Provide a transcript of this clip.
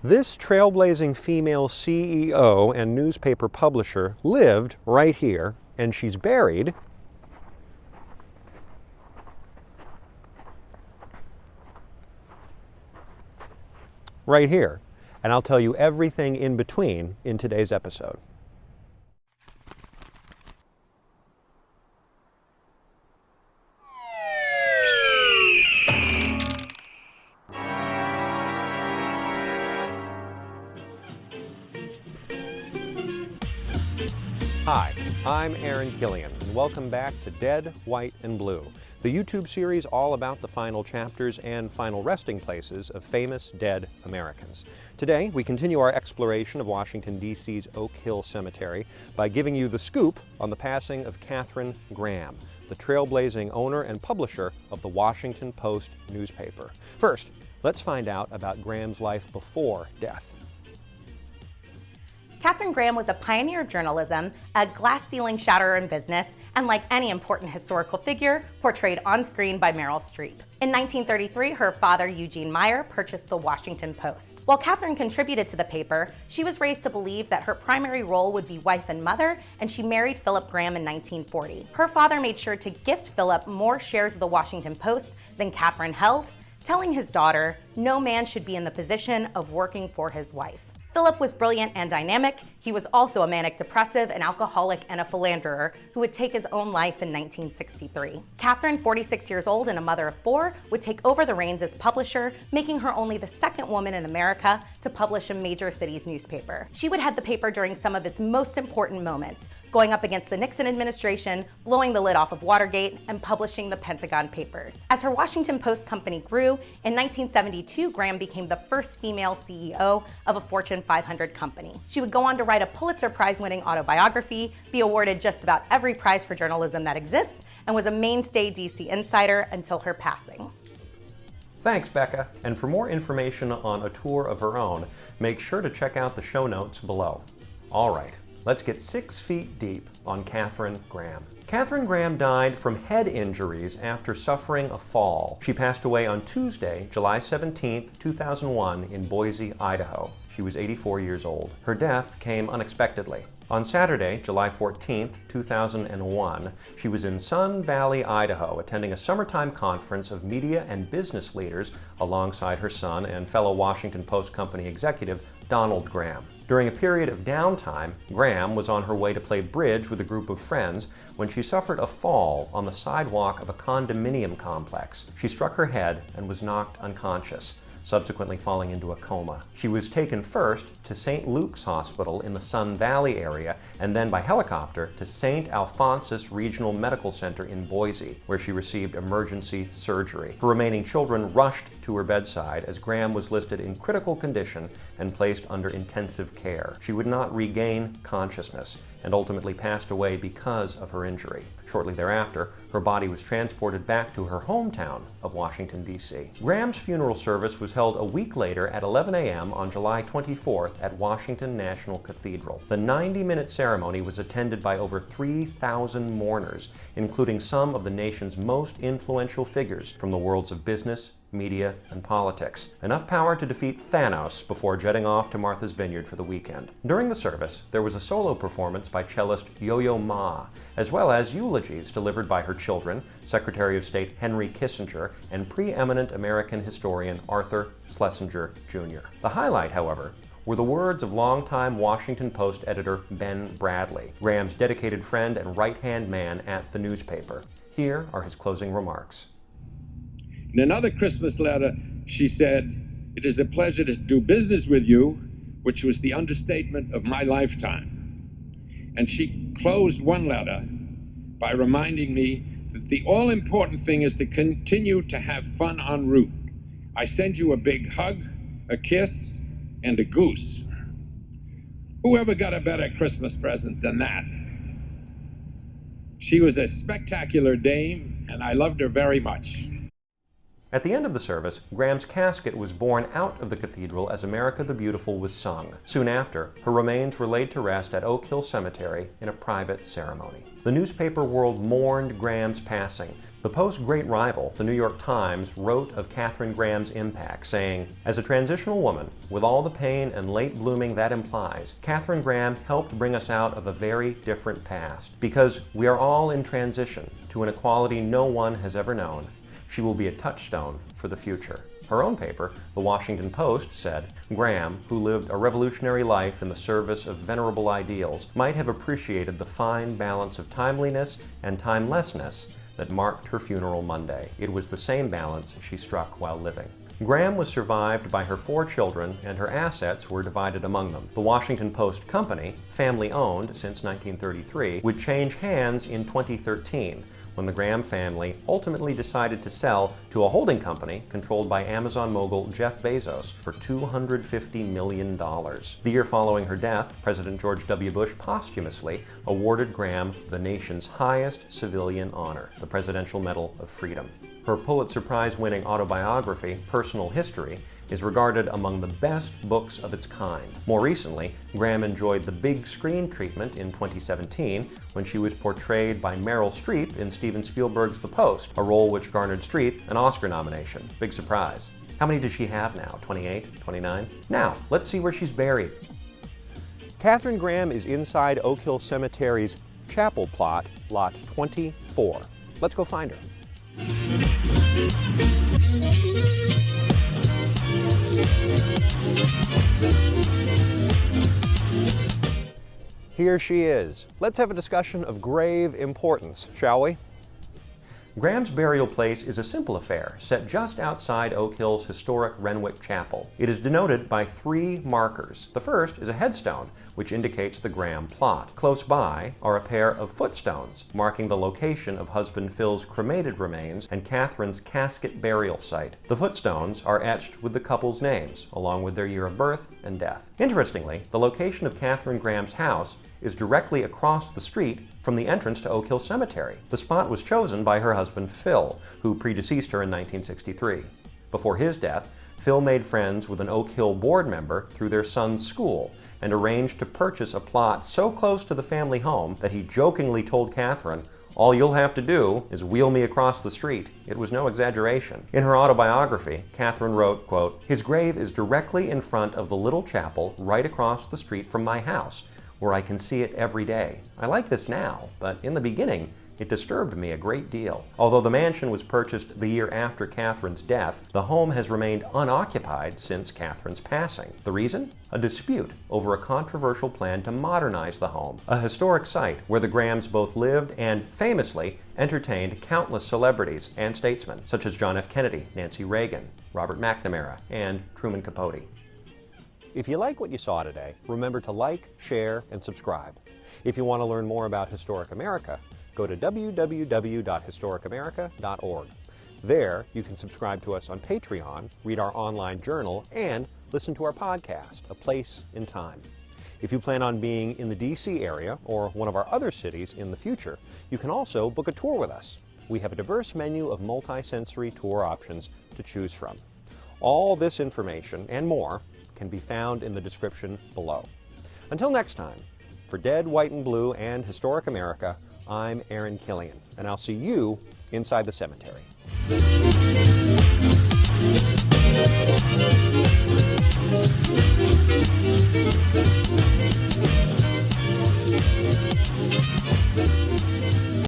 This trailblazing female CEO and newspaper publisher lived right here, and she's buried right here. And I'll tell you everything in between in today's episode. Hi, I'm Aaron Killian, and welcome back to Dead, White, and Blue, the YouTube series all about the final chapters and final resting places of famous dead Americans. Today, we continue our exploration of Washington, D.C.'s Oak Hill Cemetery by giving you the scoop on the passing of Katharine Graham, the trailblazing owner and publisher of the Washington Post newspaper. First, let's find out about Graham's life before death. Katharine Graham was a pioneer of journalism, a glass ceiling shatterer in business, and like any important historical figure, portrayed on screen by Meryl Streep. In 1933, her father, Eugene Meyer, purchased the Washington Post. While Katharine contributed to the paper, she was raised to believe that her primary role would be wife and mother, and she married Philip Graham in 1940. Her father made sure to gift Philip more shares of the Washington Post than Katharine held, telling his daughter, no man should be in the position of working for his wife. Philip was brilliant and dynamic. He was also a manic depressive, an alcoholic, and a philanderer who would take his own life in 1963. Katharine, 46 years old and a mother of 4, would take over the reins as publisher, making her only the second woman in America to publish a major city's newspaper. She would head the paper during some of its most important moments, going up against the Nixon administration, blowing the lid off of Watergate, and publishing the Pentagon Papers. As her Washington Post company grew, in 1972, Graham became the first female CEO of a Fortune 500 company. She would go on to write a Pulitzer Prize-winning autobiography, be awarded just about every prize for journalism that exists, and was a mainstay DC insider until her passing. Thanks, Becca. And for more information on a tour of her own, make sure to check out the show notes below. All right, let's get 6 feet deep on Katharine Graham. Katharine Graham died from head injuries after suffering a fall. She passed away on Tuesday, July 17, 2001 in Boise, Idaho. She was 84 years old. Her death came unexpectedly. On Saturday, July 14, 2001, she was in Sun Valley, Idaho, attending a summertime conference of media and business leaders alongside her son and fellow Washington Post company executive Donald Graham. During a period of downtime, Graham was on her way to play bridge with a group of friends when she suffered a fall on the sidewalk of a condominium complex. She struck her head and was knocked unconscious, subsequently falling into a coma. She was taken first to St. Luke's Hospital in the Sun Valley area and then by helicopter to St. Alphonsus Regional Medical Center in Boise, where she received emergency surgery. Her remaining children rushed to her bedside as Graham was listed in critical condition and placed under intensive care. She would not regain consciousness and ultimately passed away because of her injury. Shortly thereafter, her body was transported back to her hometown of Washington, D.C. Graham's funeral service was held a week later at 11 a.m. on July 24th at Washington National Cathedral. The 90-minute ceremony was attended by over 3,000 mourners, including some of the nation's most influential figures from the worlds of business, media, and politics. Enough power to defeat Thanos before jetting off to Martha's Vineyard for the weekend. During the service, there was a solo performance by cellist Yo-Yo Ma, as well as eulogies delivered by her children, Secretary of State Henry Kissinger, and preeminent American historian Arthur Schlesinger Jr. The highlight, however, were the words of longtime Washington Post editor Ben Bradley, Graham's dedicated friend and right-hand man at the newspaper. Here are his closing remarks. In another Christmas letter, she said, "It is a pleasure to do business with you," which was the understatement of my lifetime. And she closed one letter by reminding me that the all-important thing is to continue to have fun en route. I send you a big hug, a kiss, and a goose. Whoever got a better Christmas present than that? She was a spectacular dame, and I loved her very much. At the end of the service, Graham's casket was borne out of the cathedral as America the Beautiful was sung. Soon after, her remains were laid to rest at Oak Hill Cemetery in a private ceremony. The newspaper world mourned Graham's passing. The Post's great rival, the New York Times, wrote of Katharine Graham's impact, saying, "As a transitional woman, with all the pain and late blooming that implies, Katharine Graham helped bring us out of a very different past. Because we are all in transition to an equality no one has ever known, she will be a touchstone for the future." Her own paper, The Washington Post, said, "Graham, who lived a revolutionary life in the service of venerable ideals, might have appreciated the fine balance of timeliness and timelessness that marked her funeral Monday. It was the same balance she struck while living." Graham was survived by her 4 children, and her assets were divided among them. The Washington Post Company, family-owned since 1933, would change hands in 2013, when the Graham family ultimately decided to sell to a holding company controlled by Amazon mogul Jeff Bezos for $250 million. The year following her death, President George W. Bush posthumously awarded Graham the nation's highest civilian honor, the Presidential Medal of Freedom. Her Pulitzer Prize-winning autobiography, Personal History, is regarded among the best books of its kind. More recently, Graham enjoyed the big screen treatment in 2017 when she was portrayed by Meryl Streep in Steven Spielberg's The Post, a role which garnered Streep an Oscar nomination. Big surprise. How many does she have now? 28? 29? Now, let's see where she's buried. Katharine Graham is inside Oak Hill Cemetery's chapel plot, lot 24. Let's go find her. Here she is. Let's have a discussion of grave importance, shall we? Graham's burial place is a simple affair, set just outside Oak Hill's historic Renwick Chapel. It is denoted by 3 markers. The first is a headstone, which indicates the Graham plot. Close by are a pair of footstones, marking the location of husband Phil's cremated remains and Katharine's casket burial site. The footstones are etched with the couple's names, along with their year of birth and death. Interestingly, the location of Katharine Graham's house is directly across the street from the entrance to Oak Hill Cemetery. The spot was chosen by her husband Phil, who predeceased her in 1963. Before his death, Phil made friends with an Oak Hill board member through their son's school and arranged to purchase a plot so close to the family home that he jokingly told Katharine, "All you'll have to do is wheel me across the street." It was no exaggeration. In her autobiography, Katharine wrote, quote, "His grave is directly in front of the little chapel right across the street from my house, where I can see it every day. I like this now, but in the beginning, it disturbed me a great deal." Although the mansion was purchased the year after Katharine's death, the home has remained unoccupied since Katharine's passing. The reason? A dispute over a controversial plan to modernize the home, a historic site where the Grahams both lived and, famously, entertained countless celebrities and statesmen, such as John F. Kennedy, Nancy Reagan, Robert McNamara, and Truman Capote. If you like what you saw today, remember to like, share, and subscribe. If you want to learn more about Historic America, go to www.historicamerica.org. There, you can subscribe to us on Patreon, read our online journal, and listen to our podcast, A Place in Time. If you plan on being in the D.C. area or one of our other cities in the future, you can also book a tour with us. We have a diverse menu of multi-sensory tour options to choose from. All this information and more can be found in the description below. Until next time, for Dead, White, and Blue and Historic America, I'm Aaron Killian, and I'll see you inside the cemetery.